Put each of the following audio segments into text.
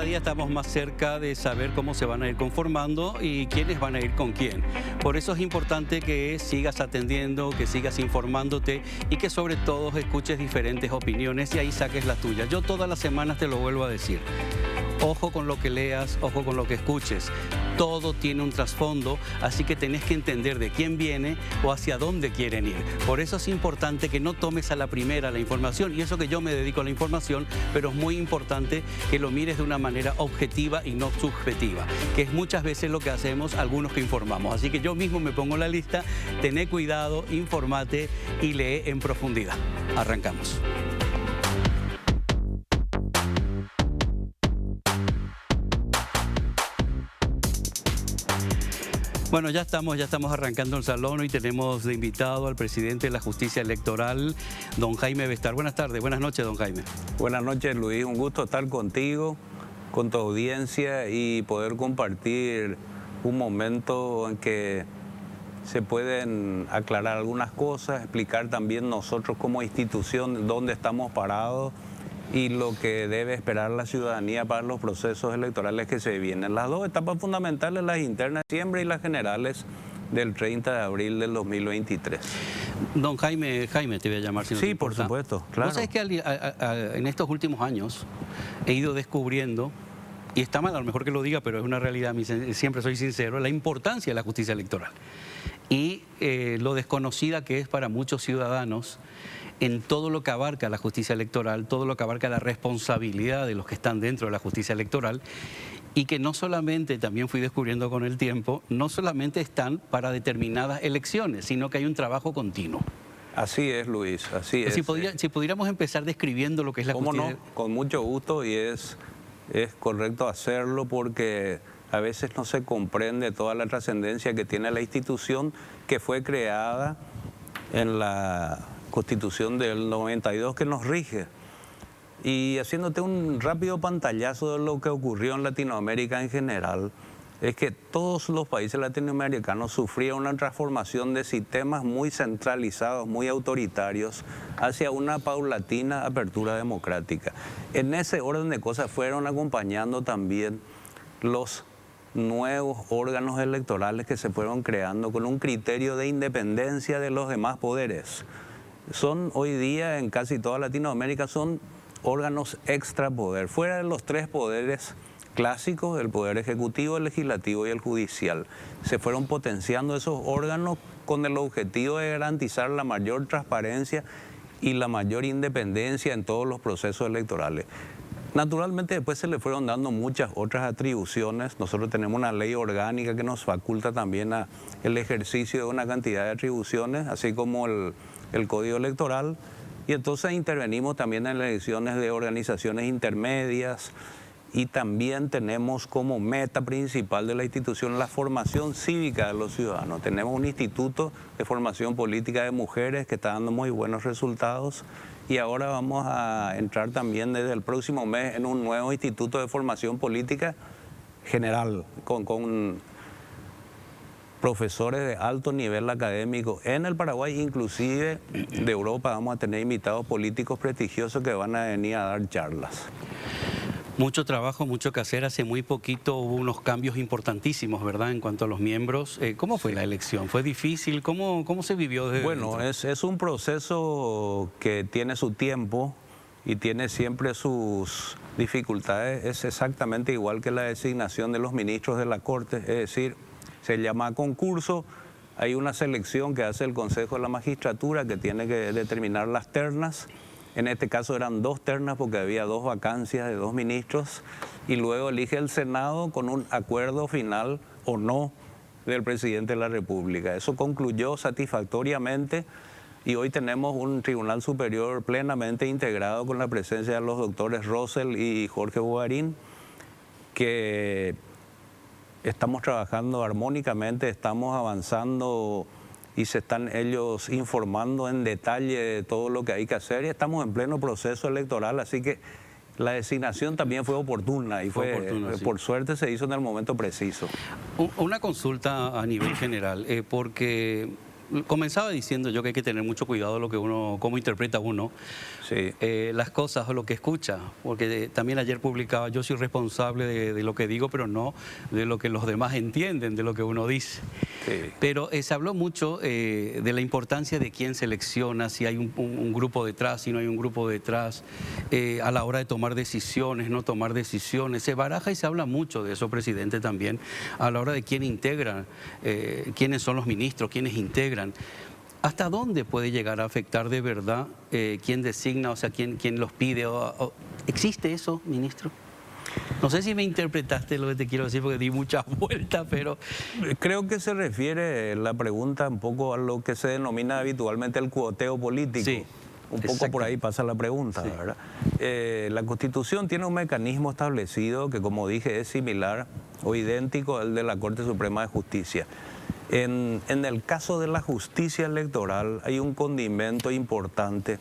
día estamos más cerca de saber cómo se van a ir conformando y quiénes van a ir con quién. Por eso es importante que sigas atendiendo, que sigas informándote y que sobre todo escuches diferentes opiniones y ahí saques las tuyas. Yo todas las semanas te lo vuelvo a decir. Ojo con lo que leas, ojo con lo que escuches. Todo tiene un trasfondo, así que tenés que entender de quién viene o hacia dónde quieren ir. Por eso es importante que no tomes a la primera la información, y eso que yo me dedico a la información, pero es muy importante que lo mires de una manera objetiva y no subjetiva, que es muchas veces lo que hacemos algunos que informamos. Así que yo mismo me pongo la lista, tené cuidado, informate y lee en profundidad. Arrancamos. Bueno, ya estamos arrancando el salón. Hoy tenemos de invitado al presidente de la Justicia Electoral, don Jaime Bestar. Buenas tardes, buenas noches, don Jaime. Buenas noches, Luis. Un gusto estar contigo, con tu audiencia y poder compartir un momento en que se pueden aclarar algunas cosas, explicar también nosotros como institución dónde estamos parados y lo que debe esperar la ciudadanía para los procesos electorales que se vienen. Las dos etapas fundamentales, las internas de diciembre y las generales del 30 de abril del 2023. Don Jaime, te voy a llamar si no te Sí, importa. por supuesto, claro. ¿Vos sabés que en estos últimos años he ido descubriendo, y está mal a lo mejor que lo diga, pero es una realidad, siempre soy sincero, la importancia de la justicia electoral y lo desconocida que es para muchos ciudadanos en todo lo que abarca la justicia electoral, todo lo que abarca la responsabilidad de los que están dentro de la justicia electoral, y que no solamente, también fui descubriendo con el tiempo, no solamente están para determinadas elecciones, sino que hay un trabajo continuo. Así es, Luis, así es. Si pudiéramos empezar describiendo lo que es la justicia... ¿Cómo no? Con mucho gusto, y es correcto hacerlo porque a veces no se comprende toda la trascendencia que tiene la institución que fue creada en la Constitución del 92 que nos rige. Y haciéndote un rápido pantallazo de lo que ocurrió en Latinoamérica en general, es que todos los países latinoamericanos sufrían una transformación de sistemas muy centralizados, muy autoritarios, hacia una paulatina apertura democrática. En ese orden de cosas fueron acompañando también los nuevos órganos electorales que se fueron creando con un criterio de independencia de los demás poderes. Son hoy día en casi toda Latinoamérica son órganos extrapoder, fuera de los tres poderes clásicos, el poder ejecutivo, el legislativo y el judicial. Se fueron potenciando esos órganos con el objetivo de garantizar la mayor transparencia y la mayor independencia en todos los procesos electorales. Naturalmente después se le fueron dando muchas otras atribuciones. Nosotros tenemos una ley orgánica que nos faculta también el ejercicio de una cantidad de atribuciones, así como el Código Electoral, y entonces intervenimos también en las elecciones de organizaciones intermedias y también tenemos como meta principal de la institución la formación cívica de los ciudadanos. Tenemos un instituto de formación política de mujeres que está dando muy buenos resultados y ahora vamos a entrar también desde el próximo mes en un nuevo instituto de formación política general con profesores de alto nivel académico en el Paraguay, inclusive de Europa. Vamos a tener invitados políticos prestigiosos que van a venir a dar charlas. Mucho trabajo, mucho que hacer. Hace muy poquito hubo unos cambios importantísimos, ¿verdad?, en cuanto a los miembros. ¿Cómo fue la elección? ¿Fue difícil? ¿Cómo se vivió desde Bueno, es un proceso que tiene su tiempo y tiene siempre sus dificultades. Es exactamente igual que la designación de los ministros de la Corte, es decir, se llama concurso, hay una selección que hace el Consejo de la Magistratura que tiene que determinar las ternas. En este caso eran 2 ternas porque había 2 vacancias de 2 ministros y luego elige el Senado con un acuerdo final o no del presidente de la República. Eso concluyó satisfactoriamente y hoy tenemos un Tribunal Superior plenamente integrado con la presencia de los doctores Rosell y Jorge Bogarín, que estamos trabajando armónicamente, estamos avanzando y se están ellos informando en detalle de todo lo que hay que hacer y estamos en pleno proceso electoral, así que la designación también fue oportuna y por suerte se hizo en el momento preciso. Una consulta a nivel general, porque comenzaba diciendo yo que hay que tener mucho cuidado de lo que uno, cómo interpreta uno, Sí. las cosas o lo que escucha, porque también ayer publicaba, yo soy responsable de lo que digo, pero no de lo que los demás entienden, de lo que uno dice. Sí. Pero se habló mucho de la importancia de quién selecciona, si hay un grupo detrás, si no hay un grupo detrás, a la hora de tomar decisiones, no tomar decisiones. Se baraja y se habla mucho de eso, presidente, también, a la hora de quién integra, quiénes son los ministros, quiénes integran. ¿Hasta dónde puede llegar a afectar de verdad quién designa, o sea, quién los pide? ¿Existe eso, ministro? No sé si me interpretaste lo que te quiero decir porque di muchas vueltas, pero... Creo que se refiere la pregunta un poco a lo que se denomina habitualmente el cuoteo político. Sí, un poco por ahí pasa la pregunta, sí. ¿verdad? La Constitución tiene un mecanismo establecido que, como dije, es similar o idéntico al de la Corte Suprema de Justicia. En el caso de la justicia electoral hay un condimento importante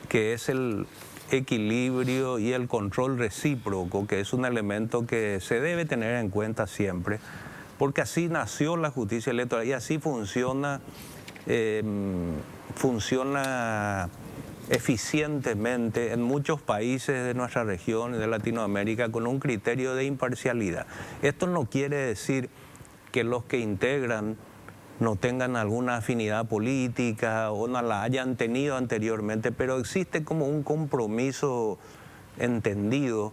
que es el equilibrio y el control recíproco, que es un elemento que se debe tener en cuenta siempre, porque así nació la justicia electoral y así funciona eficientemente en muchos países de nuestra región y de Latinoamérica con un criterio de imparcialidad. Esto no quiere decir que los que integran no tengan alguna afinidad política o no la hayan tenido anteriormente, pero existe como un compromiso entendido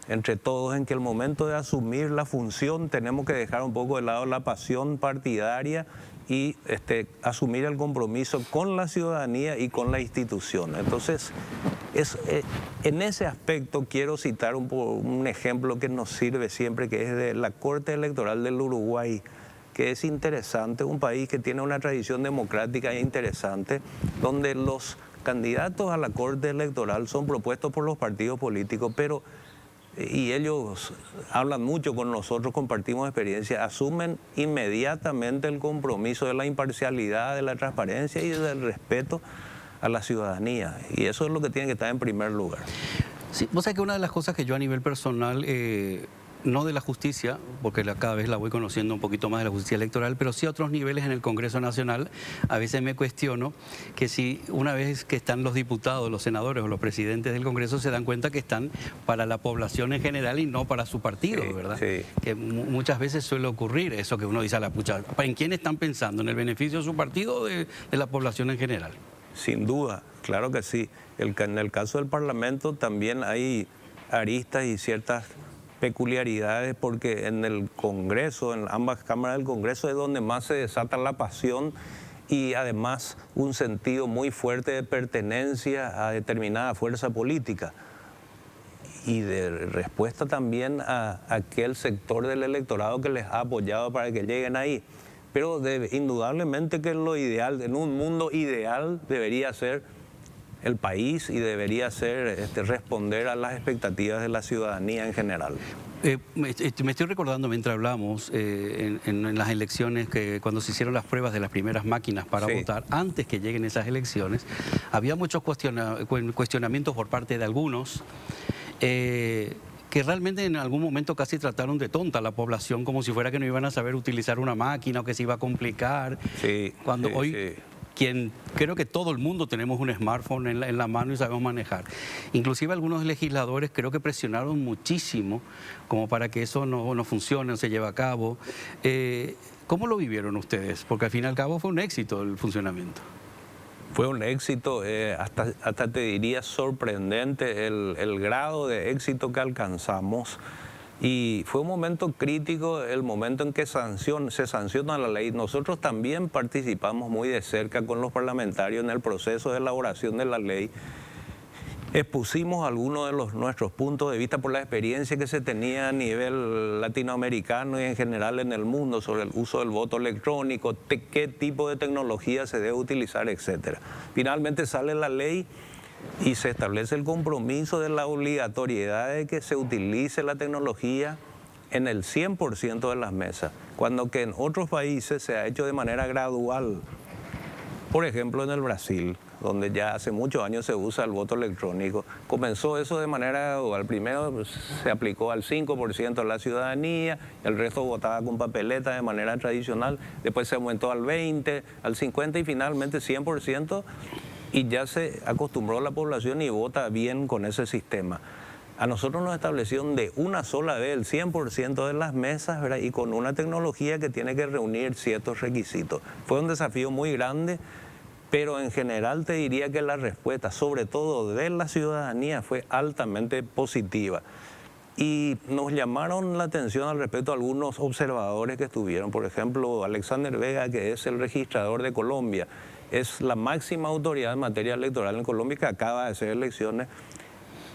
entre todos en que el momento de asumir la función tenemos que dejar un poco de lado la pasión partidaria y asumir el compromiso con la ciudadanía y con la institución. Entonces, en ese aspecto quiero citar un ejemplo que nos sirve siempre, que es de la Corte Electoral del Uruguay, que es interesante, un país que tiene una tradición democrática interesante, donde los candidatos a la Corte Electoral son propuestos por los partidos políticos, y ellos hablan mucho con nosotros, compartimos experiencia, asumen inmediatamente el compromiso de la imparcialidad, de la transparencia y del respeto a la ciudadanía. Y eso es lo que tiene que estar en primer lugar. Sí, vos sabés que una de las cosas que yo a nivel personal, no de la justicia, porque cada vez la voy conociendo un poquito más de la justicia electoral, pero sí a otros niveles en el Congreso Nacional, a veces me cuestiono que si una vez que están los diputados, los senadores o los presidentes del Congreso se dan cuenta que están para la población en general y no para su partido, Sí, ¿verdad? sí. Que muchas veces suele ocurrir eso que uno dice a la pucha, ¿en quién están pensando? ¿En el beneficio de su partido o de la población en general? Sin duda, claro que sí. En el caso del Parlamento también hay aristas y ciertas peculiaridades, porque en el Congreso, en ambas cámaras del Congreso, es donde más se desata la pasión y además un sentido muy fuerte de pertenencia a determinada fuerza política y de respuesta también a aquel sector del electorado que les ha apoyado para que lleguen ahí. Pero indudablemente que lo ideal, en un mundo ideal, debería ser el país y debería ser responder a las expectativas de la ciudadanía en general. Me estoy recordando mientras hablamos en las elecciones, que cuando se hicieron las pruebas de las primeras máquinas para votar, antes que lleguen esas elecciones, había muchos cuestionamientos por parte de algunos que realmente en algún momento casi trataron de tonta a la población, como si fuera que no iban a saber utilizar una máquina o que se iba a complicar. Cuando hoy... creo que todo el mundo tenemos un smartphone en la mano y sabemos manejar. Inclusive algunos legisladores creo que presionaron muchísimo como para que eso no funcione, no se lleve a cabo. ¿Cómo lo vivieron ustedes? Porque al fin y al cabo fue un éxito el funcionamiento. Fue un éxito, hasta te diría sorprendente el grado de éxito que alcanzamos. Y fue un momento crítico, el momento en que se sanciona la ley. Nosotros también participamos muy de cerca con los parlamentarios en el proceso de elaboración de la ley. Expusimos algunos de nuestros puntos de vista por la experiencia que se tenía a nivel latinoamericano y en general en el mundo sobre el uso del voto electrónico, qué tipo de tecnología se debe utilizar, etc. Finalmente sale la ley y se establece el compromiso de la obligatoriedad de que se utilice la tecnología en el 100% de las mesas, cuando que en otros países se ha hecho de manera gradual. Por ejemplo, en el Brasil, donde ya hace muchos años se usa el voto electrónico, comenzó eso de manera gradual. Primero se aplicó al 5% de la ciudadanía, el resto votaba con papeleta de manera tradicional, después se aumentó al 20%, al 50% y finalmente 100%. y ya se acostumbró la población y vota bien con ese sistema. A nosotros nos establecieron de una sola vez el 100% de las mesas, ¿verdad? Y con una tecnología que tiene que reunir ciertos requisitos. Fue un desafío muy grande, pero en general te diría que la respuesta, sobre todo de la ciudadanía, fue altamente positiva. Y nos llamaron la atención al respecto algunos observadores que estuvieron. Por ejemplo, Alexander Vega, que es el registrador de Colombia, es la máxima autoridad en materia electoral en Colombia, que acaba de hacer elecciones,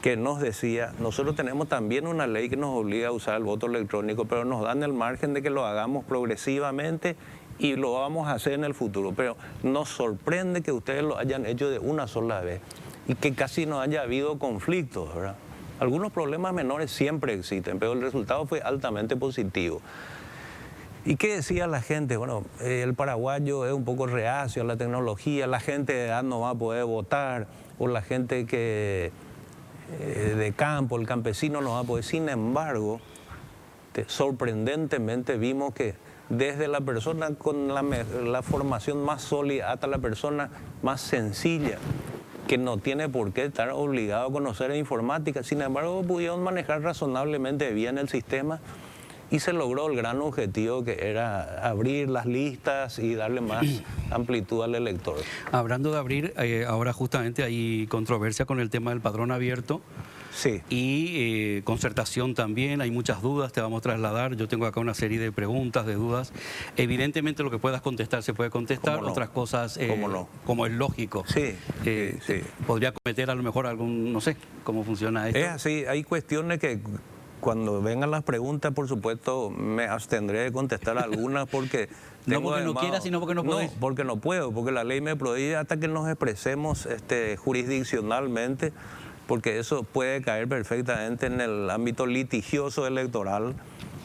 que nos decía, nosotros tenemos también una ley que nos obliga a usar el voto electrónico, pero nos dan el margen de que lo hagamos progresivamente y lo vamos a hacer en el futuro. Pero nos sorprende que ustedes lo hayan hecho de una sola vez y que casi no haya habido conflictos, ¿verdad? Algunos problemas menores siempre existen, pero el resultado fue altamente positivo. ¿Y qué decía la gente? Bueno, el paraguayo es un poco reacio a la tecnología, la gente de edad no va a poder votar, o la gente que de campo, el campesino no va a poder. Sin embargo, sorprendentemente vimos que desde la persona con la formación más sólida hasta la persona más sencilla, que no tiene por qué estar obligado a conocer informática, sin embargo pudieron manejar razonablemente bien el sistema y se logró el gran objetivo, que era abrir las listas y darle más amplitud al elector. Hablando de abrir, ahora justamente hay controversia con el tema del padrón abierto. Sí. Y concertación también, hay muchas dudas, te vamos a trasladar. Yo tengo acá una serie de preguntas, de dudas. Evidentemente lo que puedas contestar se puede contestar, no? Otras cosas, no? como es lógico. Sí, sí. Podría cometer a lo mejor algún, no sé, cómo funciona esto. Es así, hay cuestiones que cuando vengan las preguntas, por supuesto, me abstendré de contestar algunas porque... No porque no quieras, sino porque no podés. No, porque no puedo, porque la ley me prohíbe hasta que nos expresemos jurisdiccionalmente, porque eso puede caer perfectamente en el ámbito litigioso electoral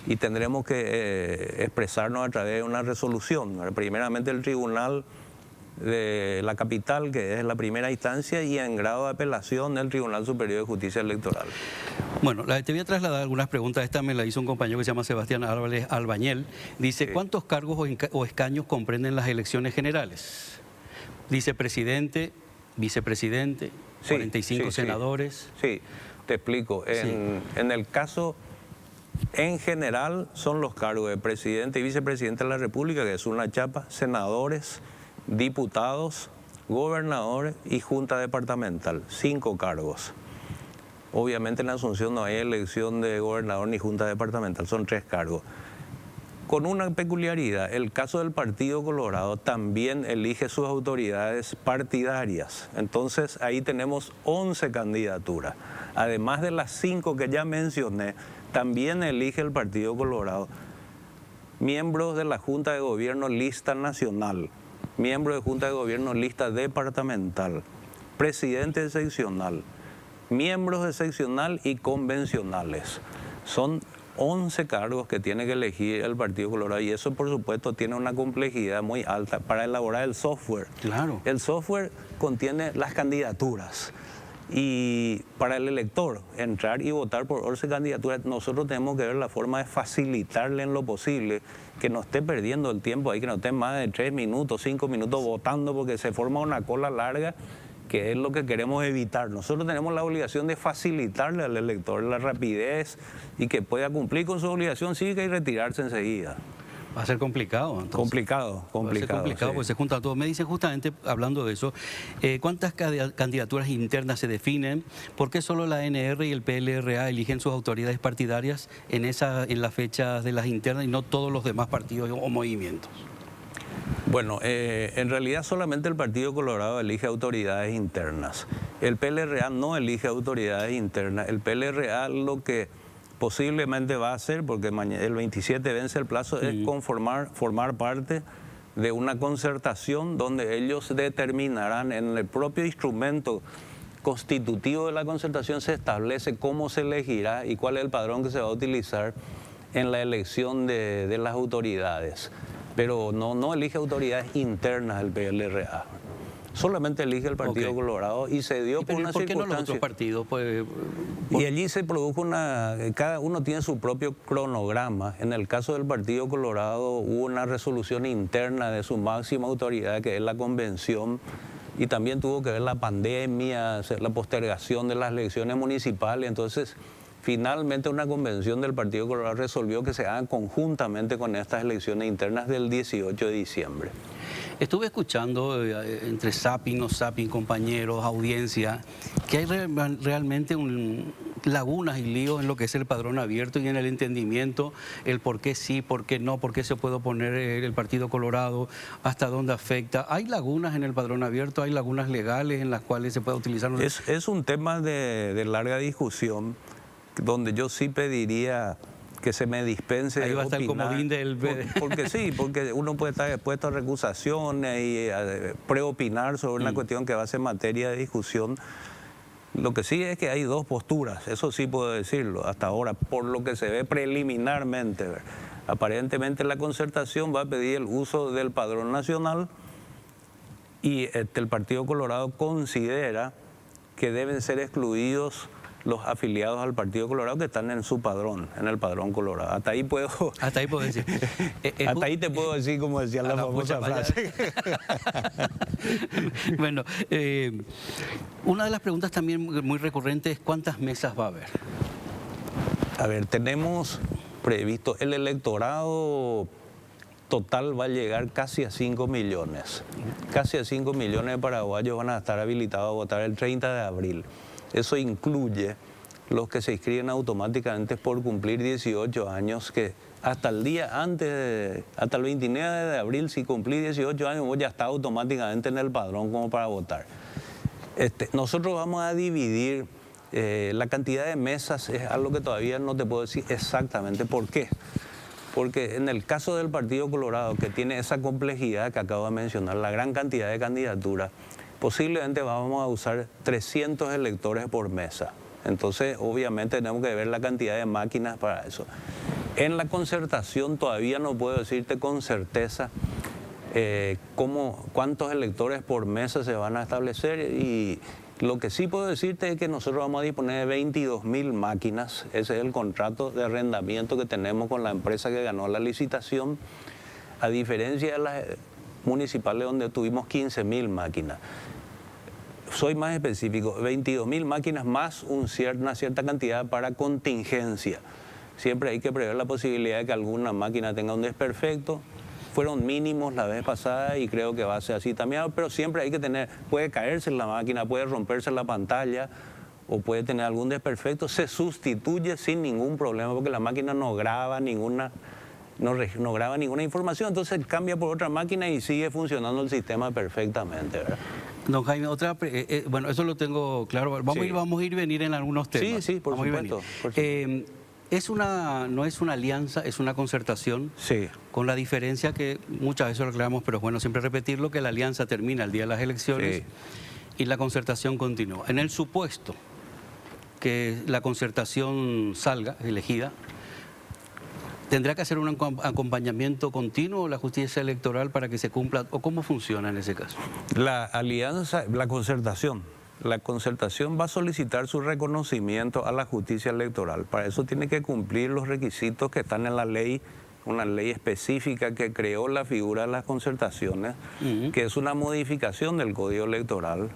y tendremos que expresarnos a través de una resolución. Primeramente el Tribunal de la Capital, que es la primera instancia, y en grado de apelación el Tribunal Superior de Justicia Electoral. Bueno, te voy a trasladar algunas preguntas. Esta me la hizo un compañero que se llama Sebastián Álvarez Albañel. Dice, ¿cuántos cargos o escaños comprenden las elecciones generales? Dice presidente, vicepresidente, 45 senadores. Sí, te explico. En el caso, en general, son los cargos de presidente y vicepresidente de la República, que es una chapa, senadores, diputados, gobernadores y junta departamental. 5 cargos. Obviamente en Asunción no hay elección de gobernador ni junta departamental, son 3 cargos. Con una peculiaridad, el caso del Partido Colorado también elige sus autoridades partidarias. Entonces ahí tenemos 11 candidaturas. Además de las 5 que ya mencioné, también elige el Partido Colorado miembros de la Junta de Gobierno lista nacional, miembros de Junta de Gobierno lista departamental, presidente seccional, miembros de seccional y convencionales. Son 11 cargos que tiene que elegir el Partido Colorado y eso por supuesto tiene una complejidad muy alta para elaborar el software. Claro. El software contiene las candidaturas y para el elector entrar y votar por 11 candidaturas nosotros tenemos que ver la forma de facilitarle en lo posible que no esté perdiendo el tiempo ahí, que no esté más de 3 minutos, 5 minutos votando porque se forma una cola larga, que es lo que queremos evitar. Nosotros tenemos la obligación de facilitarle al elector la rapidez y que pueda cumplir con su obligación cívica y retirarse enseguida. Va a ser complicado, entonces. Complicado. Va a ser complicado, sí. Pues se juntan todos. Me dicen justamente, hablando de eso, ¿cuántas candidaturas internas se definen? ¿Por qué solo la ANR y el PLRA eligen sus autoridades partidarias en las fechas de las internas y no todos los demás partidos o movimientos? Bueno, en realidad solamente el Partido Colorado elige autoridades internas. El PLRA no elige autoridades internas. El PLRA lo que posiblemente va a hacer, porque el 27 vence el plazo, es formar parte de una concertación donde ellos determinarán en el propio instrumento constitutivo de la concertación, se establece cómo se elegirá y cuál es el padrón que se va a utilizar en la elección de las autoridades. Pero no elige autoridades internas el PLRA. Solamente elige el Partido Colorado y se dio por una circunstancia. ¿Por qué no los otros partidos? Y allí se produjo cada uno tiene su propio cronograma. En el caso del Partido Colorado hubo una resolución interna de su máxima autoridad, que es la convención, y también tuvo que ver la pandemia, la postergación de las elecciones municipales. Entonces, finalmente una convención del Partido Colorado resolvió que se hagan conjuntamente con estas elecciones internas del 18 de diciembre. Estuve escuchando entre zapping, no zapping, compañeros, audiencia, que hay realmente lagunas y líos en lo que es el padrón abierto y en el entendimiento, el por qué sí, por qué no, por qué se puede oponer el Partido Colorado, hasta dónde afecta. ¿Hay lagunas en el padrón abierto? ¿Hay lagunas legales en las cuales se puede utilizar? Es un tema de larga discusión, donde yo sí pediría que se me dispense. Ahí va a estar el comodín del... Porque sí, porque uno puede estar expuesto a recusaciones y a preopinar sobre una cuestión que va a ser materia de discusión. Lo que sí es que hay dos posturas, eso sí puedo decirlo hasta ahora, por lo que se ve preliminarmente. Aparentemente la Concertación va a pedir el uso del padrón nacional y el Partido Colorado considera que deben ser excluidos los afiliados al Partido Colorado que están en su padrón, en el padrón Colorado. Hasta ahí puedo... Hasta ahí puedo decir. Hasta ahí te puedo decir, como decía la famosa frase. Bueno, una de las preguntas también muy recurrentes es ¿cuántas mesas va a haber? A ver, tenemos previsto, el electorado total va a llegar casi a 5 millones. Casi a 5 millones de paraguayos van a estar habilitados a votar el 30 de abril. Eso incluye los que se inscriben automáticamente por cumplir 18 años, que hasta el día antes, hasta el 29 de abril, si cumplís 18 años, vos ya estás automáticamente en el padrón como para votar. Nosotros vamos a dividir la cantidad de mesas, es algo que todavía no te puedo decir exactamente por qué. Porque en el caso del Partido Colorado, que tiene esa complejidad que acabo de mencionar, la gran cantidad de candidaturas, posiblemente vamos a usar 300 electores por mesa. Entonces, obviamente, tenemos que ver la cantidad de máquinas para eso. En la Concertación todavía no puedo decirte con certeza cuántos electores por mesa se van a establecer, y lo que sí puedo decirte es que nosotros vamos a disponer de 22.000 máquinas. Ese es el contrato de arrendamiento que tenemos con la empresa que ganó la licitación, a diferencia de las municipales donde tuvimos 15.000 máquinas. Soy más específico, 22.000 máquinas más una cierta cantidad para contingencia. Siempre hay que prever la posibilidad de que alguna máquina tenga un desperfecto. Fueron mínimos la vez pasada y creo que va a ser así también, pero siempre hay que tener, puede caerse la máquina, puede romperse la pantalla o puede tener algún desperfecto, se sustituye sin ningún problema porque la máquina no graba ninguna información, entonces cambia por otra máquina y sigue funcionando el sistema perfectamente, ¿verdad? Don Jaime, bueno, eso lo tengo claro. Vamos a ir venir en algunos temas. Sí, por supuesto. No es una alianza, es una concertación. Sí. Con la diferencia que muchas veces lo reclamamos, pero es bueno siempre repetirlo, que la alianza termina el día de las elecciones y la concertación continúa. En el supuesto que la concertación salga elegida, ¿tendrá que hacer un acompañamiento continuo la justicia electoral para que se cumpla? ¿O cómo funciona en ese caso? La alianza, la concertación va a solicitar su reconocimiento a la justicia electoral. Para eso tiene que cumplir los requisitos que están en la ley, una ley específica que creó la figura de las concertaciones, que es una modificación del Código Electoral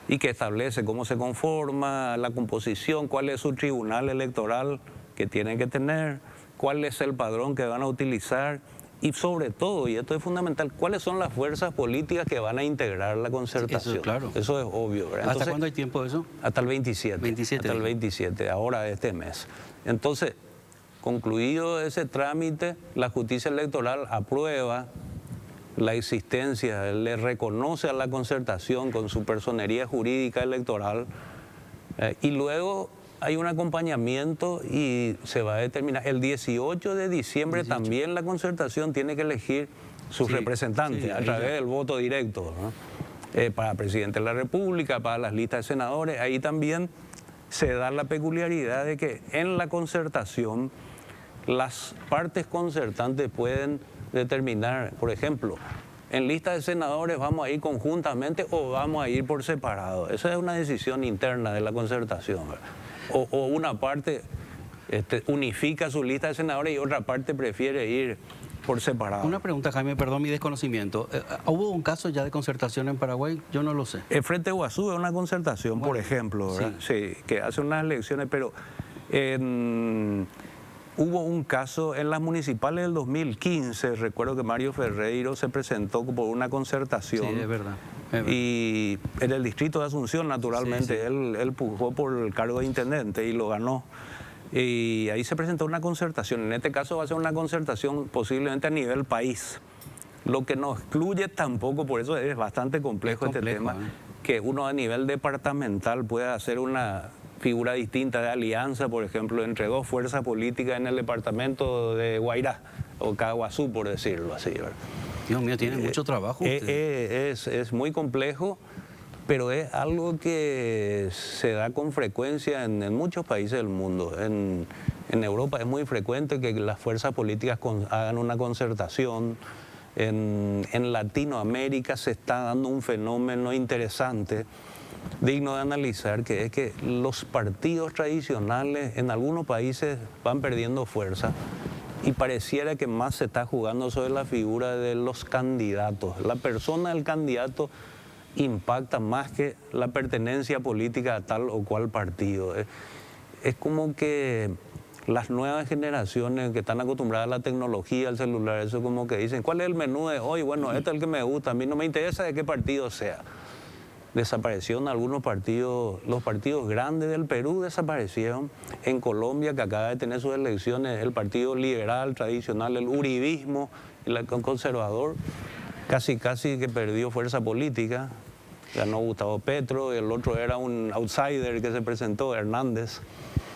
y que establece cómo se conforma la composición, cuál es su tribunal electoral que tienen que tener, cuál es el padrón que van a utilizar y sobre todo, y esto es fundamental, cuáles son las fuerzas políticas que van a integrar la concertación. Eso, claro. Eso es obvio, ¿verdad? ¿Hasta cuándo hay tiempo de eso? Hasta el 27. 27. Hasta el 27, ahora de este mes. Entonces, concluido ese trámite, la justicia electoral aprueba la existencia, le reconoce a la concertación con su personería jurídica electoral y luego hay un acompañamiento y se va a determinar. El 18 de diciembre también la concertación tiene que elegir sus representantes a través del voto directo, ¿no? Para presidente de la República, para las listas de senadores. Ahí también se da la peculiaridad de que en la concertación las partes concertantes pueden determinar, por ejemplo, en lista de senadores vamos a ir conjuntamente o vamos a ir por separado. Esa es una decisión interna de la concertación, ¿verdad? O una parte unifica su lista de senadores y otra parte prefiere ir por separado. Una pregunta, Jaime, perdón mi desconocimiento. ¿Hubo un caso ya de concertación en Paraguay? Yo no lo sé. El Frente Guazú es una concertación, Bueno, por ejemplo, ¿verdad? Sí, que hace unas elecciones, pero hubo un caso en las municipales del 2015, recuerdo que Mario Ferreiro se presentó por una concertación. Sí, es verdad. Y en el distrito de Asunción, naturalmente, Sí, sí. Él pujó por el cargo de intendente y lo ganó. Y ahí se presentó una concertación. En este caso va a ser una concertación posiblemente a nivel país. Lo que no excluye tampoco, por eso es bastante complejo, este tema, que uno a nivel departamental pueda hacer una figura distinta de alianza, por ejemplo, entre dos fuerzas políticas en el departamento de Guairá o Caguazú, por decirlo así, ¿verdad? Dios mío, tiene mucho trabajo. Es muy complejo, pero es algo que se da con frecuencia en muchos países del mundo. En Europa es muy frecuente que las fuerzas políticas hagan una concertación. En Latinoamérica se está dando un fenómeno interesante, digno de analizar, que es que los partidos tradicionales en algunos países van perdiendo fuerza y pareciera que más se está jugando sobre la figura de los candidatos. La persona del candidato impacta más que la pertenencia política a tal o cual partido. Es como que las nuevas generaciones que están acostumbradas a la tecnología, al celular, eso como que dicen, ¿cuál es el menú de hoy? Bueno, este es el que me gusta, a mí no me interesa de qué partido sea. Desaparecieron algunos partidos, los partidos grandes del Perú desaparecieron. En Colombia, que acaba de tener sus elecciones, el partido liberal tradicional, el uribismo, el conservador, casi que perdió fuerza política. Ganó Gustavo Petro, y el otro era un outsider que se presentó, Hernández.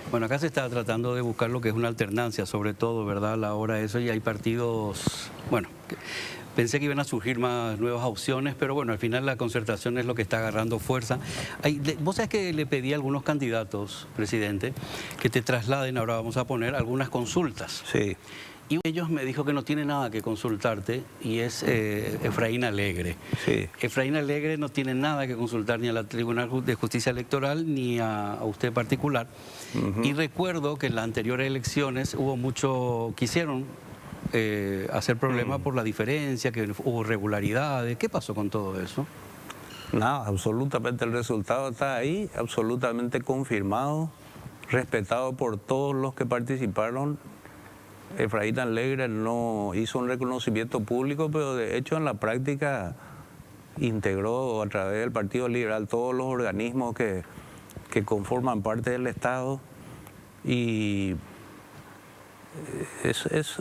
Bueno, acá se está tratando de buscar lo que es una alternancia, sobre todo, ¿verdad? A la hora de eso, y hay partidos, bueno, pensé que iban a surgir más nuevas opciones, pero bueno, al final la concertación es lo que está agarrando fuerza. Vos sabés que le pedí a algunos candidatos, presidente, que te trasladen, ahora vamos a poner, algunas consultas. Sí. Y ellos me dijo que no tiene nada que consultarte, y es Efraín Alegre. Sí. Efraín Alegre no tiene nada que consultar ni a la Tribunal de Justicia Electoral ni a usted en particular. Y recuerdo que en las anteriores elecciones quisieron hacer problemas por la diferencia, que hubo irregularidades. ¿Qué pasó con todo eso? Nada, absolutamente el resultado está ahí, absolutamente confirmado, respetado por todos los que participaron. Efraín Alegre no hizo un reconocimiento público, pero de hecho en la práctica integró a través del Partido Liberal todos los organismos que conforman parte del Estado, y es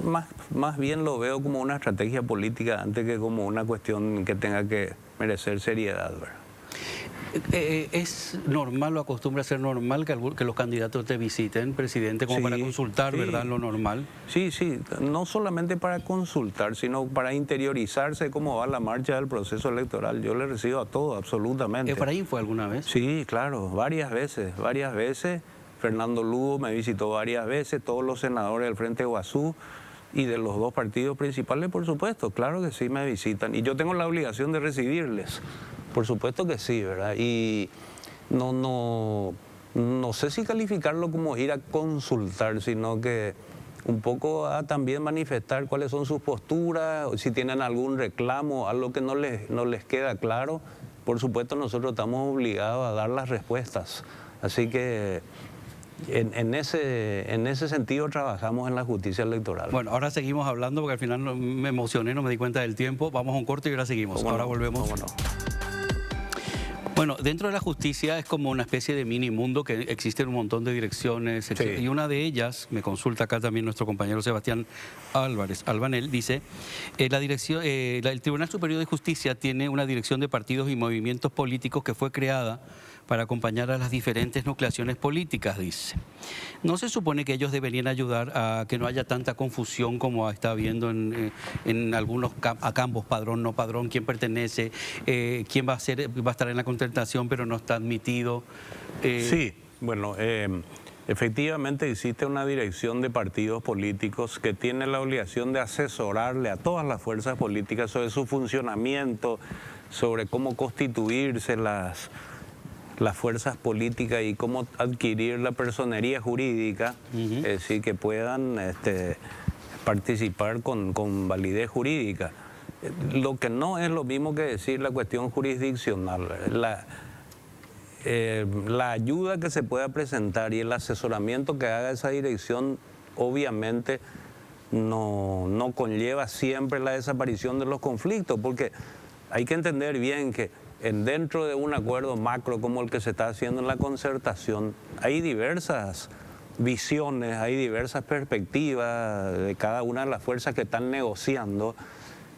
más bien lo veo como una estrategia política antes que como una cuestión que tenga que merecer seriedad, ¿verdad? ¿Es normal o acostumbra ser normal que los candidatos te visiten, presidente, como para consultar, sí, ¿verdad? Lo normal. Sí, no solamente para consultar, sino para interiorizarse cómo va la marcha del proceso electoral. Yo le recibo a todo, absolutamente. ¿Efraín fue alguna vez? Sí, claro, varias veces. Fernando Lugo me visitó varias veces, todos los senadores del Frente Guazú y de los dos partidos principales, por supuesto, claro que sí me visitan. Y yo tengo la obligación de recibirles. Por supuesto que sí, ¿verdad? Y no sé si calificarlo como ir a consultar, sino que un poco a también manifestar cuáles son sus posturas, si tienen algún reclamo, algo que no les queda claro. Por supuesto, nosotros estamos obligados a dar las respuestas. Así que en ese sentido trabajamos en la justicia electoral. Bueno, ahora seguimos hablando porque al final me emocioné, no me di cuenta del tiempo. Vamos a un corte y ahora seguimos. Ahora volvemos. Bueno, dentro de la justicia es como una especie de mini mundo, que existen un montón de direcciones, Sí. Y una de ellas, me consulta acá también nuestro compañero Sebastián Albanel, dice, el Tribunal Superior de Justicia tiene una dirección de partidos y movimientos políticos que fue creada para acompañar a las diferentes nucleaciones políticas, dice. ¿No se supone que ellos deberían ayudar a que no haya tanta confusión como está habiendo en algunos campos, padrón, no padrón, quién pertenece, quién va a estar en la concertación pero no está admitido? Sí, bueno, efectivamente existe una dirección de partidos políticos que tiene la obligación de asesorarle a todas las fuerzas políticas sobre su funcionamiento, sobre cómo constituirse las fuerzas políticas y cómo adquirir la personería jurídica, es decir, que puedan participar con validez jurídica. Lo que no es lo mismo que decir la cuestión jurisdiccional. La ayuda que se pueda presentar y el asesoramiento que haga esa dirección obviamente no conlleva siempre la desaparición de los conflictos, porque hay que entender bien que dentro de un acuerdo macro como el que se está haciendo en la concertación hay diversas visiones, hay diversas perspectivas de cada una de las fuerzas que están negociando.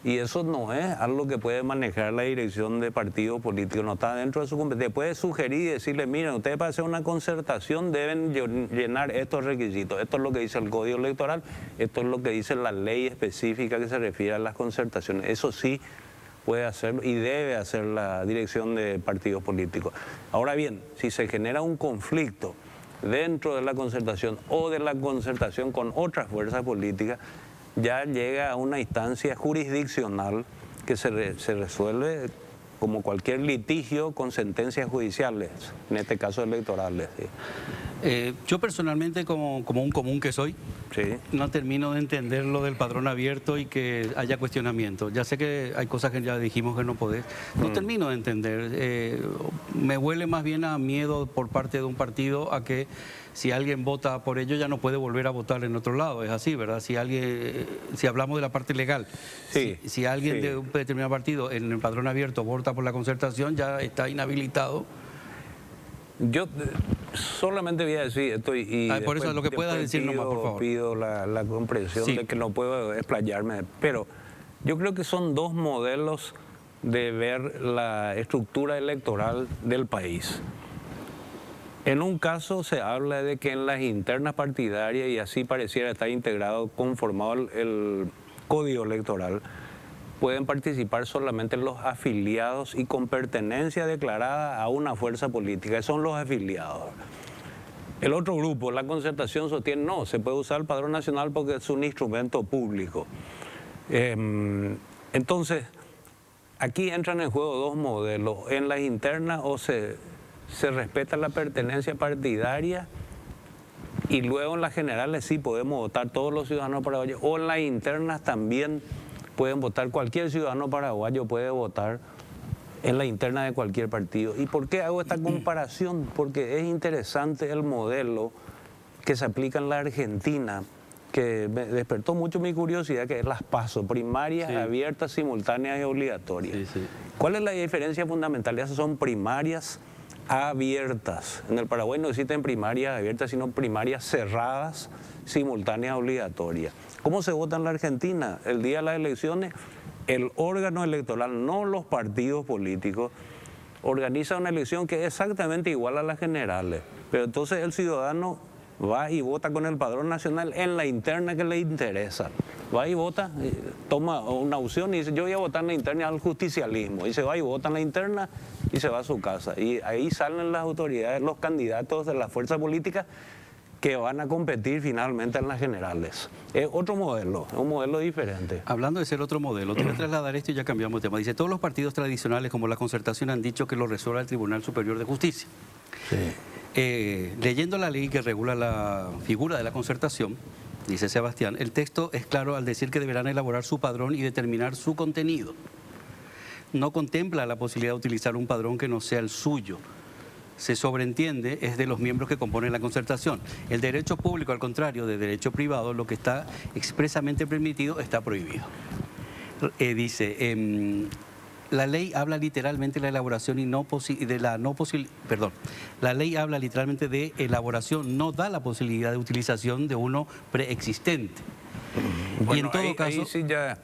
Y eso no es algo que puede manejar la dirección de partidos políticos, no está dentro de su competencia. Puede sugerir y decirle, miren, ustedes para hacer una concertación deben llenar estos requisitos. Esto es lo que dice el Código Electoral, esto es lo que dice la ley específica que se refiere a las concertaciones. Eso sí puede hacerlo y debe hacer la dirección de partidos políticos. Ahora bien, si se genera un conflicto dentro de la concertación o de la concertación con otras fuerzas políticas, ya llega a una instancia jurisdiccional que se resuelve como cualquier litigio con sentencias judiciales, en este caso electorales. ¿Sí? Yo personalmente, como un común que soy, Sí. no termino de entender lo del padrón abierto y que haya cuestionamiento. Ya sé que hay cosas que ya dijimos que no podés. No termino de entender. Me huele más bien a miedo por parte de un partido a que si alguien vota por ello ya no puede volver a votar en otro lado. Es así, ¿verdad? Si hablamos de la parte legal, Sí, si alguien sí. de un determinado partido en el padrón abierto vota por la concertación, ya está inhabilitado. Yo solamente voy a decir esto y por eso lo que pueda decir nomás, por favor. Pido la comprensión Sí. de que no puedo explayarme, pero yo creo que son dos modelos de ver la estructura electoral del país. En un caso se habla de que en las internas partidarias, y así pareciera estar integrado, conformado el Código Electoral, pueden participar solamente los afiliados y con pertenencia declarada a una fuerza política, son los afiliados. El otro grupo, la concertación, sostiene, no, se puede usar el Padrón Nacional porque es un instrumento público. Entonces, aquí entran en juego dos modelos. En las internas o se respeta la pertenencia partidaria y luego en las generales sí podemos votar todos los ciudadanos paraguayos, o en las internas también pueden votar, cualquier ciudadano paraguayo puede votar en la interna de cualquier partido. ¿Y por qué hago esta comparación? Porque es interesante el modelo que se aplica en la Argentina, que me despertó mucho mi curiosidad, que es las PASO, primarias, Sí. abiertas, simultáneas y obligatorias. Sí, sí. ¿Cuál es la diferencia fundamental? Esas son primarias abiertas. En el Paraguay no existen primarias abiertas, sino primarias cerradas, simultáneas, obligatorias. ¿Cómo se vota en la Argentina? El día de las elecciones, el órgano electoral, no los partidos políticos, organiza una elección que es exactamente igual a las generales. Pero entonces el ciudadano va y vota con el Padrón Nacional en la interna que le interesa. Va y vota, toma una opción y dice, yo voy a votar en la interna al justicialismo. Y se va y vota en la interna y se va a su casa. Y ahí salen las autoridades, los candidatos de la fuerza política que van a competir finalmente en las generales. Es otro modelo, es un modelo diferente. Hablando de ser otro modelo, te voy a trasladar esto y ya cambiamos de tema. Dice, todos los partidos tradicionales como la concertación han dicho que lo resuelva el Tribunal Superior de Justicia. Sí. Leyendo la ley que regula la figura de la concertación, dice Sebastián, el texto es claro al decir que deberán elaborar su padrón y determinar su contenido. No contempla la posibilidad de utilizar un padrón que no sea el suyo. Se sobreentiende es de los miembros que componen la concertación. El derecho público, al contrario de derecho privado, lo que está expresamente permitido está prohibido. La ley habla literalmente de la elaboración y la ley habla literalmente de elaboración, no da la posibilidad de utilización de uno preexistente. Bueno, y en todo caso, ahí sí ya,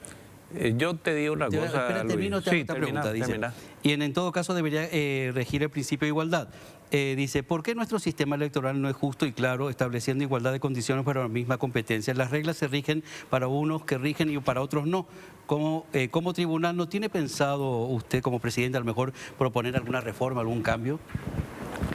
yo te digo una cosa, espera, termino Luis. esta pregunta. Dice, y en todo caso debería regir el principio de igualdad. Dice, ¿por qué nuestro sistema electoral no es justo y claro, estableciendo igualdad de condiciones para la misma competencia? Las reglas se rigen para unos que rigen y para otros no. Como tribunal, ¿no tiene pensado usted como presidente a lo mejor proponer alguna reforma, algún cambio?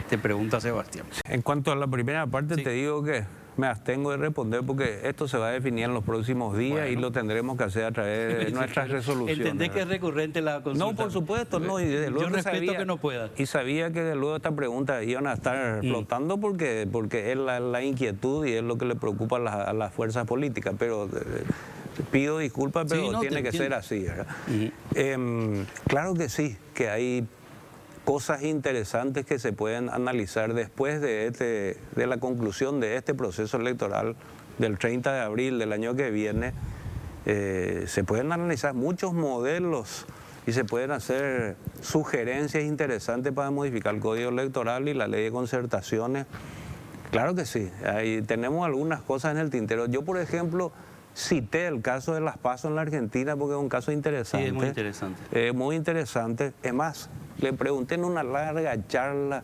Te pregunta Sebastián. En cuanto a la primera parte, Sí. te digo que me abstengo de responder porque esto se va a definir en los próximos días y lo tendremos que hacer a través de nuestras resoluciones. ¿Entendés que es recurrente la consulta? No, por supuesto, no. Y desde luego yo respeto que no puedas. Y sabía que de luego esta pregunta iban a estar flotando porque es la inquietud y es lo que le preocupa a las fuerzas políticas, pero... pido disculpas, pero sí, no, tiene que ser así, ¿verdad? Claro que sí, que hay cosas interesantes que se pueden analizar después de la conclusión de este proceso electoral del 30 de abril del año que viene. Se pueden analizar muchos modelos y se pueden hacer sugerencias interesantes para modificar el Código Electoral y la Ley de Concertaciones. Claro que sí, ahí tenemos algunas cosas en el tintero. Yo, por ejemplo, cité el caso de las PASO en la Argentina porque es un caso interesante. Sí, es muy interesante. Muy interesante. Es más, le pregunté en una larga charla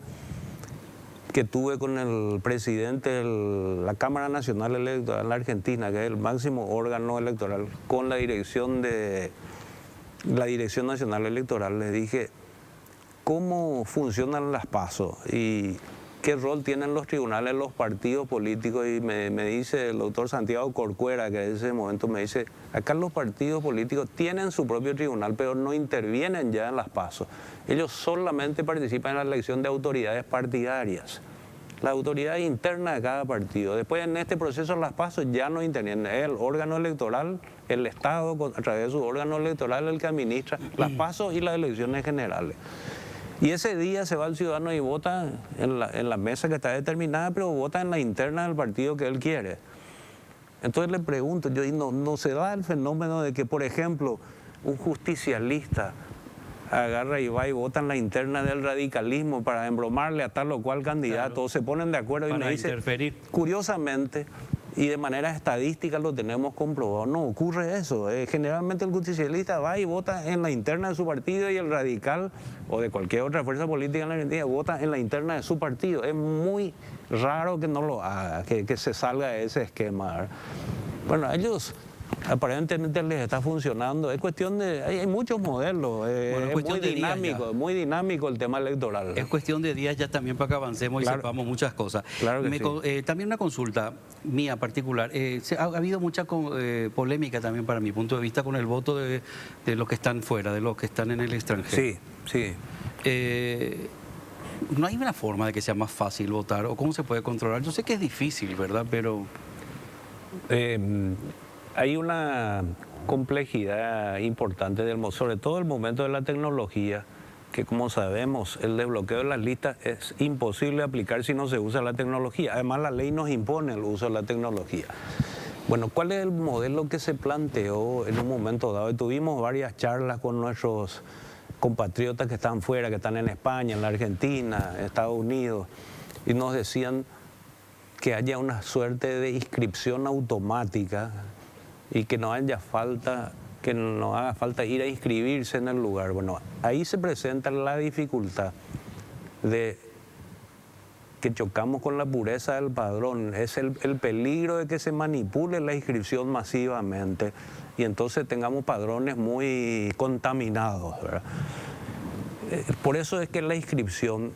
que tuve con el presidente de la Cámara Nacional Electoral en la Argentina, que es el máximo órgano electoral, con la Dirección Nacional Electoral. Le dije, ¿cómo funcionan las PASO? Y ¿qué rol tienen los tribunales, los partidos políticos? Y me dice el doctor Santiago Corcuera, que en ese momento me dice, acá los partidos políticos tienen su propio tribunal, pero no intervienen ya en las PASO. Ellos solamente participan en la elección de autoridades partidarias, la autoridad interna de cada partido. Después en este proceso las PASO ya no intervienen, es el órgano electoral, el Estado a través de su órgano electoral el que administra las PASO y las elecciones generales. Y ese día se va el ciudadano y vota en la mesa que está determinada, pero vota en la interna del partido que él quiere. Entonces le pregunto, no se da el fenómeno de que, por ejemplo, un justicialista agarra y va y vota en la interna del radicalismo para embromarle a tal o cual candidato, claro, se ponen de acuerdo y me dice, curiosamente, y de manera estadística lo tenemos comprobado, no ocurre eso. Generalmente el justicialista va y vota en la interna de su partido y el radical o de cualquier otra fuerza política en la Argentina vota en la interna de su partido. Es muy raro que no lo haga, que se salga de ese esquema, ¿verdad? Bueno, a ellos aparentemente les está funcionando. Es cuestión de... Hay muchos modelos. Bueno, es muy dinámico el tema electoral. Es cuestión de días ya también para que avancemos y sepamos muchas cosas. Claro que sí. También una consulta mía particular. Ha habido mucha polémica también para mi punto de vista con el voto de los que están fuera, de los que están en el extranjero. Sí. ¿No hay una forma de que sea más fácil votar? ¿O cómo se puede controlar? Yo sé que es difícil, ¿verdad? Pero... hay una complejidad importante, sobre todo el momento de la tecnología, que como sabemos, el desbloqueo de las listas es imposible aplicar si no se usa la tecnología. Además, la ley nos impone el uso de la tecnología. Bueno, ¿cuál es el modelo que se planteó en un momento dado? Y tuvimos varias charlas con nuestros compatriotas que están fuera, que están en España, en la Argentina, en Estados Unidos, y nos decían que haya una suerte de inscripción automática y que no haga falta ir a inscribirse en el lugar. Bueno, ahí se presenta la dificultad de que chocamos con la pureza del padrón. Es el peligro de que se manipule la inscripción masivamente y entonces tengamos padrones muy contaminados, ¿verdad? Por eso es que la inscripción,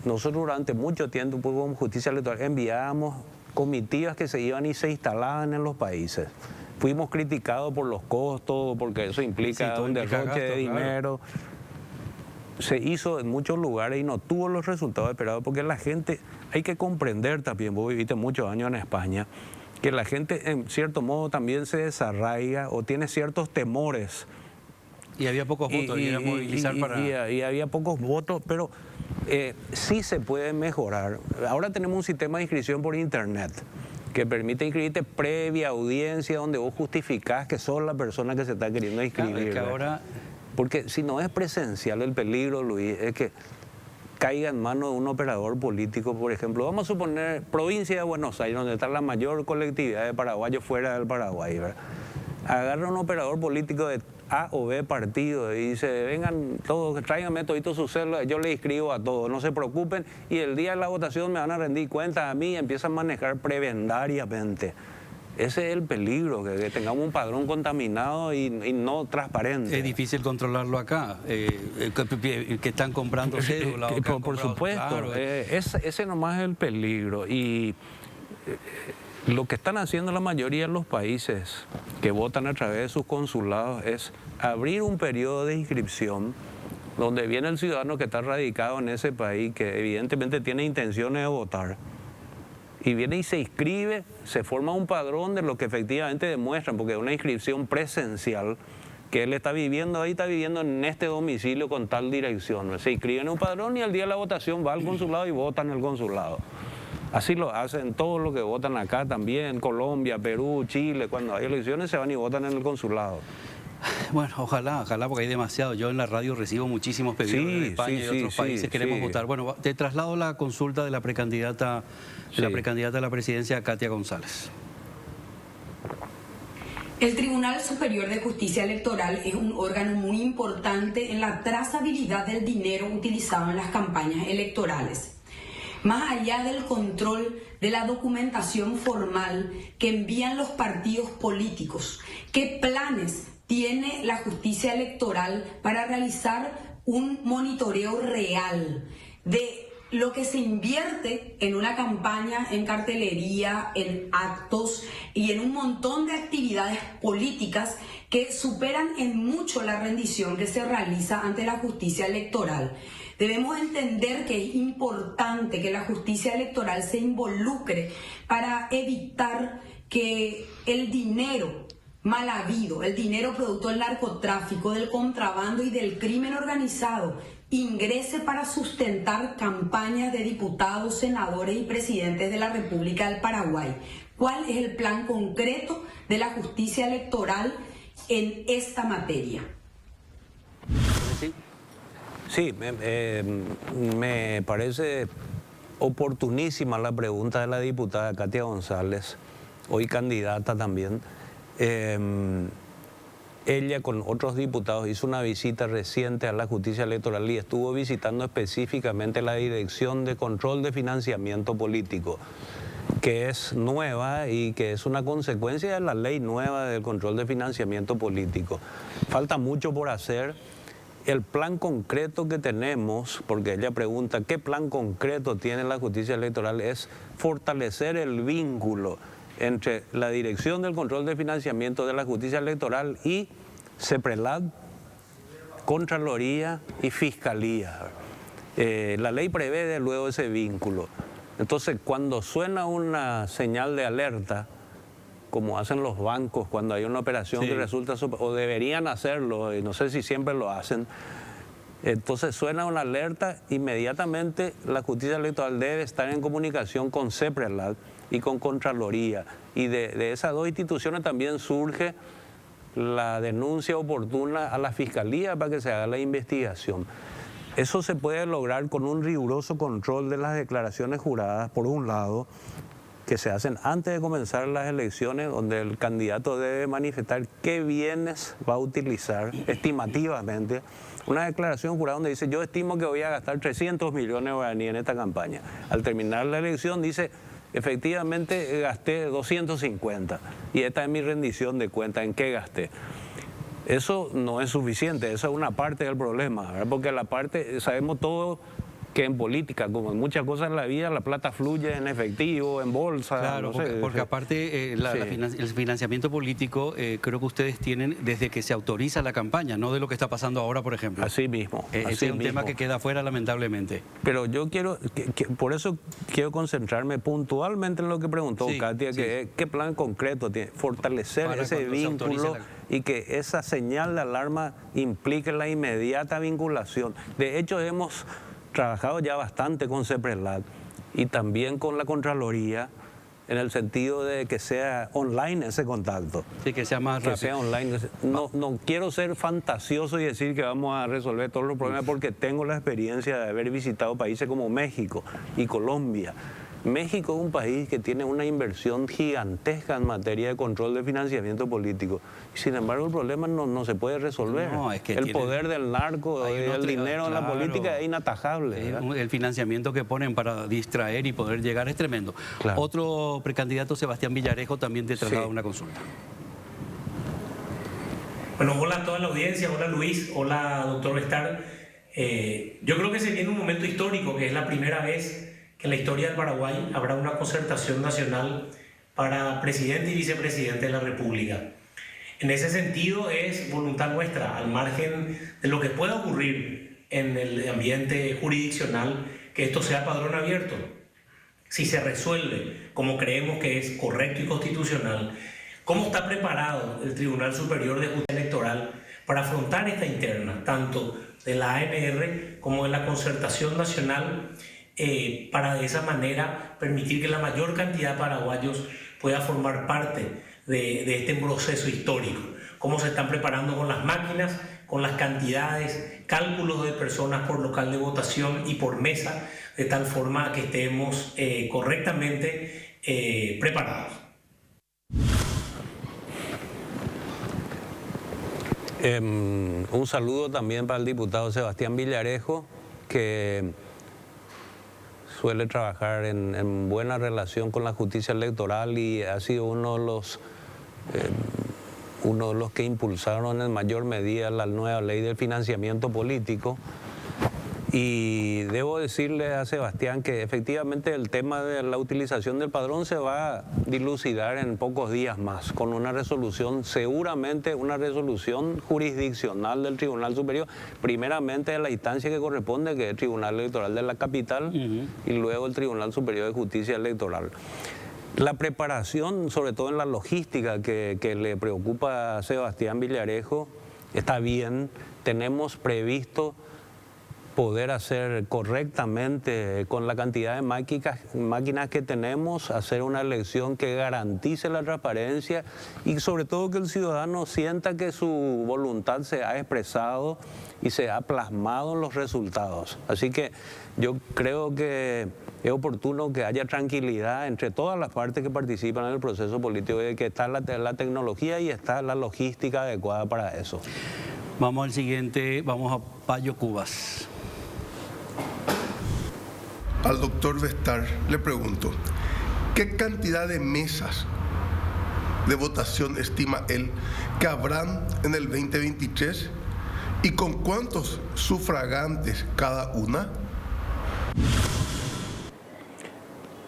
nosotros durante mucho tiempo, pues, como Justicia Electoral, enviábamos comitivas que se iban y se instalaban en los países. Fuimos criticados por los costos, porque eso implica un derroche de dinero. Claro. Se hizo en muchos lugares y no tuvo los resultados esperados, porque la gente, hay que comprender también, vos viviste muchos años en España, que la gente en cierto modo también se desarraiga o tiene ciertos temores. Y había pocos votos, y había pocos votos, pero sí se puede mejorar. Ahora tenemos un sistema de inscripción por internet que permite inscribirte previa audiencia, donde vos justificás que sos la persona que se está queriendo inscribir. Claro, es que ahora... Porque si no es presencial, el peligro, Luis, es que caiga en manos de un operador político, por ejemplo. Vamos a suponer provincia de Buenos Aires, donde está la mayor colectividad de paraguayos fuera del Paraguay, ¿verdad? Agarra un operador político de A o B partido y dice, vengan todos, tráiganme todito su cédula, yo les inscribo a todos, no se preocupen, y el día de la votación me van a rendir cuentas a mí y empiezan a manejar prebendariamente. Ese es el peligro, que tengamos un padrón contaminado y no transparente. Es difícil controlarlo acá, que están comprando cédula. Por supuesto, claro. Ese nomás es el peligro. Y Lo que están haciendo la mayoría de los países que votan a través de sus consulados es abrir un periodo de inscripción donde viene el ciudadano que está radicado en ese país, que evidentemente tiene intenciones de votar, y viene y se inscribe, se forma un padrón de lo que efectivamente demuestran, porque es una inscripción presencial, que él está viviendo ahí, está viviendo en este domicilio con tal dirección. Se inscribe en un padrón y al día de la votación va al consulado y vota en el consulado. Así lo hacen todos los que votan acá también, Colombia, Perú, Chile, cuando hay elecciones se van y votan en el consulado. Bueno, ojalá, porque hay demasiado. Yo en la radio recibo muchísimos pedidos de España y de otros países. Queremos votar. Bueno, te traslado la consulta de la precandidata, a la presidencia, Katia González. El Tribunal Superior de Justicia Electoral es un órgano muy importante en la trazabilidad del dinero utilizado en las campañas electorales. Más allá del control de la documentación formal que envían los partidos políticos, ¿qué planes tiene la justicia electoral para realizar un monitoreo real de lo que se invierte en una campaña, en cartelería, en actos y en un montón de actividades políticas que superan en mucho la rendición que se realiza ante la justicia electoral? Debemos entender que es importante que la justicia electoral se involucre para evitar que el dinero mal habido, el dinero producto del narcotráfico, del contrabando y del crimen organizado, ingrese para sustentar campañas de diputados, senadores y presidentes de la República del Paraguay. ¿Cuál es el plan concreto de la justicia electoral en esta materia? Sí, me parece oportunísima la pregunta de la diputada Katia González, hoy candidata también. Ella con otros diputados hizo una visita reciente a la justicia electoral y estuvo visitando específicamente la Dirección de Control de Financiamiento Político, que es nueva y que es una consecuencia de la ley nueva del control de financiamiento político. Falta mucho por hacer. El plan concreto que tenemos, porque ella pregunta qué plan concreto tiene la justicia electoral, es fortalecer el vínculo entre la Dirección del Control de Financiamiento de la Justicia Electoral y CEPRELAD, Contraloría y Fiscalía. La ley prevé de luego ese vínculo. Entonces, cuando suena una señal de alerta, como hacen los bancos cuando hay una operación que resulta, o deberían hacerlo, y no sé si siempre lo hacen, entonces suena una alerta, inmediatamente la justicia electoral debe estar en comunicación con CEPRELAD y con Contraloría. Y de esas dos instituciones también surge la denuncia oportuna a la Fiscalía para que se haga la investigación. Eso se puede lograr con un riguroso control de las declaraciones juradas, por un lado, que se hacen antes de comenzar las elecciones, donde el candidato debe manifestar qué bienes va a utilizar estimativamente. Una declaración jurada donde dice, yo estimo que voy a gastar 300 millones de guaraníes en esta campaña. Al terminar la elección dice, efectivamente gasté 250 y esta es mi rendición de cuenta, ¿en qué gasté? Eso no es suficiente, eso es una parte del problema, ¿verdad? Porque la parte, sabemos todo que en política, como en muchas cosas en la vida, la plata fluye en efectivo, en bolsa. Claro, no sé, porque aparte el financiamiento político creo que ustedes tienen desde que se autoriza la campaña, no de lo que está pasando ahora, por ejemplo. Así mismo. Ese es un tema que queda fuera, lamentablemente. Pero yo quiero, por eso quiero concentrarme puntualmente en lo que preguntó Katia, que qué plan concreto tiene, fortalecer para ese vínculo y que esa señal de alarma implique la inmediata vinculación. De hecho, hemos trabajado ya bastante con CEPRELAD y también con la Contraloría en el sentido de que sea online ese contacto. Sí, que sea más rápido. Que sea online. No quiero ser fantasioso y decir que vamos a resolver todos los problemas porque tengo la experiencia de haber visitado países como México y Colombia. México es un país que tiene una inversión gigantesca en materia de control de financiamiento político. Sin embargo, el problema no se puede resolver. No, es que el poder del narco, el dinero en la política es inatajable. El financiamiento que ponen para distraer y poder llegar es tremendo. Claro. Otro precandidato, Sebastián Villarejo, también te traslada una consulta. Bueno, hola a toda la audiencia, hola Luis, hola doctor Bestar. Yo creo que se viene un momento histórico, que es la primera vez que en la historia del Paraguay habrá una concertación nacional para presidente y vicepresidente de la República. En ese sentido es voluntad nuestra, al margen de lo que pueda ocurrir en el ambiente jurisdiccional, que esto sea padrón abierto. Si se resuelve como creemos que es correcto y constitucional, ¿cómo está preparado el Tribunal Superior de Justicia Electoral para afrontar esta interna, tanto de la ANR como de la Concertación Nacional, para de esa manera permitir que la mayor cantidad de paraguayos pueda formar parte de este proceso histórico? ¿Cómo se están preparando con las máquinas, con las cantidades, cálculos de personas por local de votación y por mesa, de tal forma que estemos correctamente preparados? Un saludo también para el diputado Sebastián Villarejo, que suele trabajar en buena relación con la justicia electoral y ha sido uno de los que impulsaron en mayor medida la nueva ley del financiamiento político. Y debo decirle a Sebastián que efectivamente el tema de la utilización del padrón se va a dilucidar en pocos días más, con una resolución, seguramente una resolución jurisdiccional del Tribunal Superior, primeramente de la instancia que corresponde, que es el Tribunal Electoral de la Capital, y luego el Tribunal Superior de Justicia Electoral. La preparación, sobre todo en la logística que le preocupa a Sebastián Villarejo, está bien. Tenemos previsto poder hacer correctamente, con la cantidad de máquinas que tenemos, hacer una elección que garantice la transparencia y sobre todo que el ciudadano sienta que su voluntad se ha expresado y se ha plasmado en los resultados. Así que yo creo que es oportuno que haya tranquilidad entre todas las partes que participan en el proceso político, de que está la tecnología y está la logística adecuada para eso. Vamos al siguiente, vamos a Payo Cubas. Al doctor Vestar le pregunto, ¿qué cantidad de mesas de votación estima él que habrán en el 2023 y con cuántos sufragantes cada una?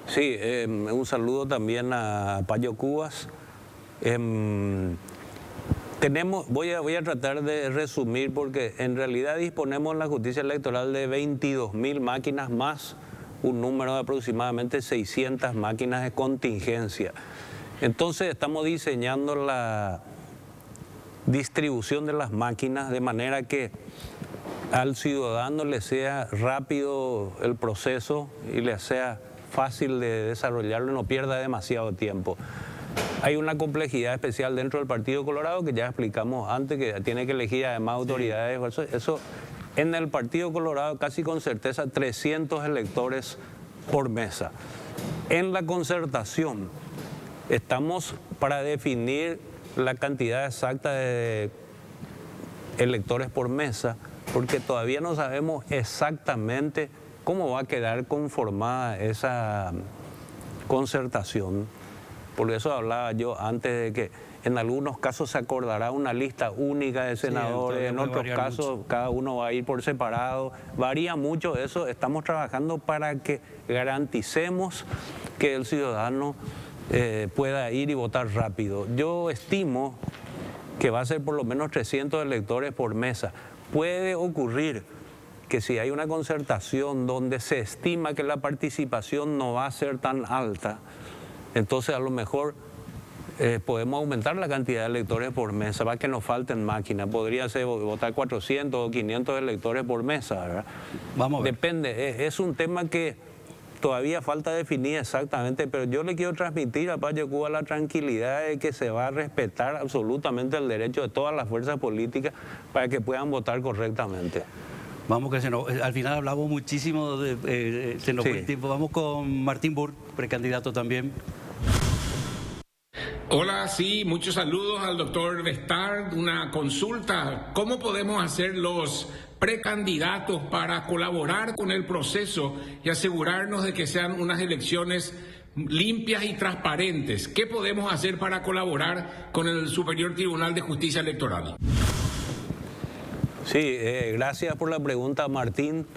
Sí, un saludo también a Payo Cubas. Voy a tratar de resumir, porque en realidad disponemos en la justicia electoral de 22.000 máquinas más un número de aproximadamente 600 máquinas de contingencia. Entonces estamos diseñando la distribución de las máquinas de manera que al ciudadano le sea rápido el proceso y le sea fácil de desarrollarlo y no pierda demasiado tiempo. Hay una complejidad especial dentro del Partido Colorado que ya explicamos antes, que tiene que elegir además autoridades. Eso en el Partido Colorado casi con certeza 300 electores por mesa. En la concertación estamos para definir la cantidad exacta de electores por mesa, porque todavía no sabemos exactamente cómo va a quedar conformada esa concertación. Por eso hablaba yo antes de que en algunos casos se acordará una lista única de senadores, en otros casos cada uno va a ir por separado. Varía mucho eso. Estamos trabajando para que garanticemos que el ciudadano pueda ir y votar rápido. Yo estimo que va a ser por lo menos 300 electores por mesa. Puede ocurrir que si hay una concertación donde se estima que la participación no va a ser tan alta, entonces a lo mejor podemos aumentar la cantidad de electores por mesa para que nos falten máquinas. Podría ser votar 400 o 500 electores por mesa, ¿verdad? Vamos a ver. Depende, es un tema que todavía falta definir exactamente, pero yo le quiero transmitir a Payo Cuba la tranquilidad de que se va a respetar absolutamente el derecho de todas las fuerzas políticas para que puedan votar correctamente. Vamos, que al final hablamos muchísimo, se nos fue el tiempo. Vamos con Martín Burr, precandidato también. Hola, sí, muchos saludos al doctor Vestar. Una consulta, ¿cómo podemos hacer los precandidatos para colaborar con el proceso y asegurarnos de que sean unas elecciones limpias y transparentes? ¿Qué podemos hacer para colaborar con el Superior Tribunal de Justicia Electoral? Sí, gracias por la pregunta, Martín.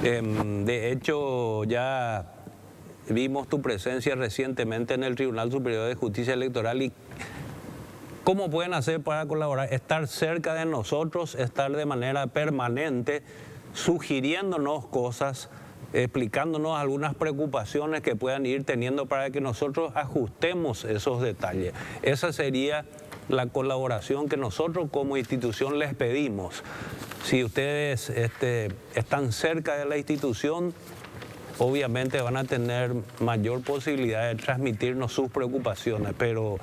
De hecho, ya vimos tu presencia recientemente en el Tribunal Superior de Justicia Electoral y cómo pueden hacer para colaborar, estar cerca de nosotros, estar de manera permanente, sugiriéndonos cosas, explicándonos algunas preocupaciones que puedan ir teniendo para que nosotros ajustemos esos detalles. Esa sería la colaboración que nosotros como institución les pedimos. Si ustedes están cerca de la institución, obviamente van a tener mayor posibilidad de transmitirnos sus preocupaciones, pero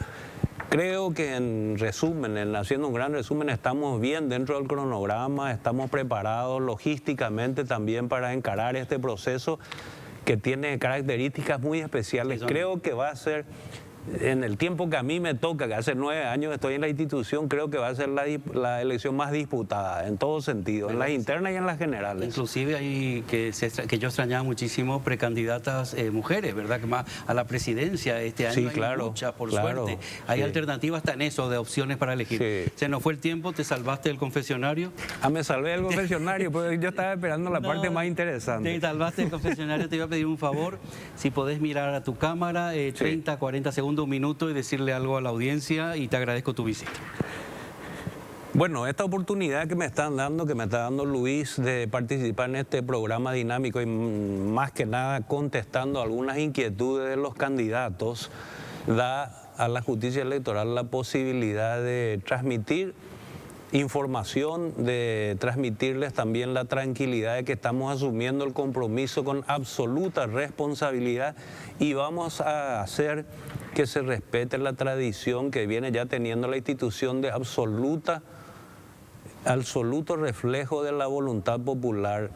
creo que en resumen, haciendo un gran resumen, estamos bien dentro del cronograma, estamos preparados logísticamente también para encarar este proceso que tiene características muy especiales. Creo que va a ser, en el tiempo que a mí me toca, que hace 9 años estoy en la institución, creo que va a ser la elección más disputada en todo sentido, en las internas y en las generales. Inclusive hay que yo extrañaba muchísimo precandidatas mujeres, ¿verdad? Que más a la presidencia este año Sí, hay claro, muchas, por claro, suerte. Hay sí. alternativas hasta en eso, de opciones para elegir. Sí. Se nos fue el tiempo, te salvaste del confesionario. Me salvé del confesionario, pero yo estaba esperando la parte más interesante. Te salvaste del confesionario, te iba a pedir un favor, si podés mirar a tu cámara, 30, 40 segundos, un minuto y decirle algo a la audiencia, y te agradezco tu visita. Bueno, esta oportunidad que me están dando, que me está dando Luis, de participar en este programa dinámico y más que nada contestando algunas inquietudes de los candidatos, da a la justicia electoral la posibilidad de transmitir información, de transmitirles también la tranquilidad de que estamos asumiendo el compromiso con absoluta responsabilidad y vamos a hacer que se respete la tradición que viene ya teniendo la institución de absoluto reflejo de la voluntad popular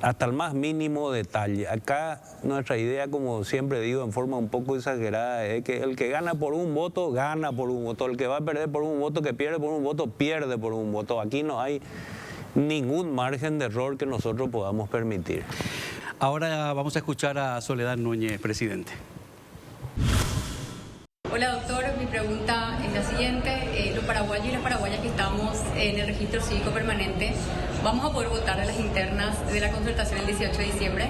hasta el más mínimo detalle. Acá nuestra idea, como siempre digo en forma un poco exagerada, es que el que gana por un voto, gana por un voto. El que va a perder por un voto, que pierde por un voto, pierde por un voto. Aquí no hay ningún margen de error que nosotros podamos permitir. Ahora vamos a escuchar a Soledad Núñez, presidente. Hola doctor, mi pregunta es la siguiente. Los paraguayos y las paraguayas que estamos en el registro cívico permanente, ¿vamos a poder votar a las internas de la concertación el 18 de diciembre?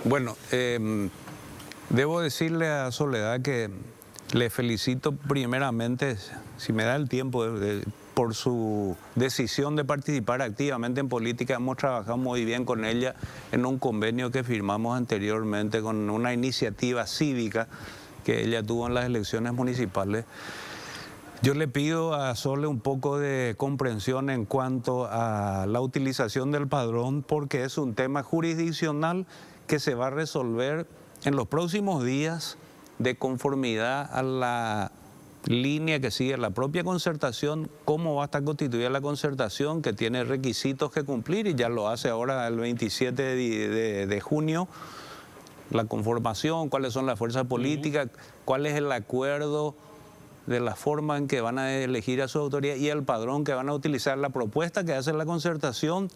Bueno, debo decirle a Soledad que le felicito primeramente, si me da el tiempo, por su decisión de participar activamente en política. Hemos trabajado muy bien con ella en un convenio que firmamos anteriormente con una iniciativa cívica que ella tuvo en las elecciones municipales. Yo le pido a Sole un poco de comprensión en cuanto a la utilización del padrón, porque es un tema jurisdiccional que se va a resolver en los próximos días de conformidad a la línea que sigue la propia concertación, cómo va a estar constituida la concertación, que tiene requisitos que cumplir y ya lo hace ahora el 27 de junio, la conformación, cuáles son las fuerzas políticas, cuál es el acuerdo de la forma en que van a elegir a su autoridad y el padrón que van a utilizar, la propuesta que hace la concertación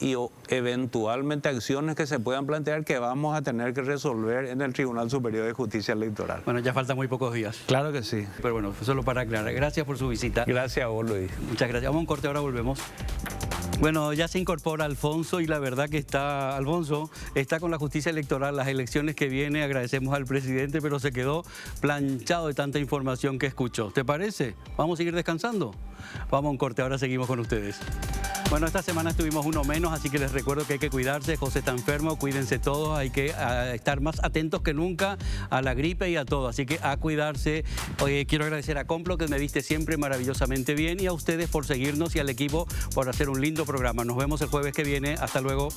y eventualmente acciones que se puedan plantear que vamos a tener que resolver en el Tribunal Superior de Justicia Electoral. Bueno, ya faltan muy pocos días. Claro que sí. Pero bueno, solo para aclarar. Gracias por su visita. Gracias a vos, Luis. Muchas gracias. Vamos a un corte, ahora volvemos. Bueno, ya se incorpora Alfonso y la verdad que Alfonso está con la justicia electoral, las elecciones que viene, agradecemos al presidente, pero se quedó planchado de tanta información que escuchó. ¿Te parece? ¿Vamos a seguir descansando? Vamos a un corte, ahora seguimos con ustedes. Bueno, esta semana estuvimos uno menos, así que les recuerdo que hay que cuidarse. José está enfermo, cuídense todos, hay que estar más atentos que nunca a la gripe y a todo, así que a cuidarse. Oye, quiero agradecer a Complo, que me viste siempre maravillosamente bien, y a ustedes por seguirnos y al equipo por hacer un lindo programa. Nos vemos el jueves que viene. Hasta luego.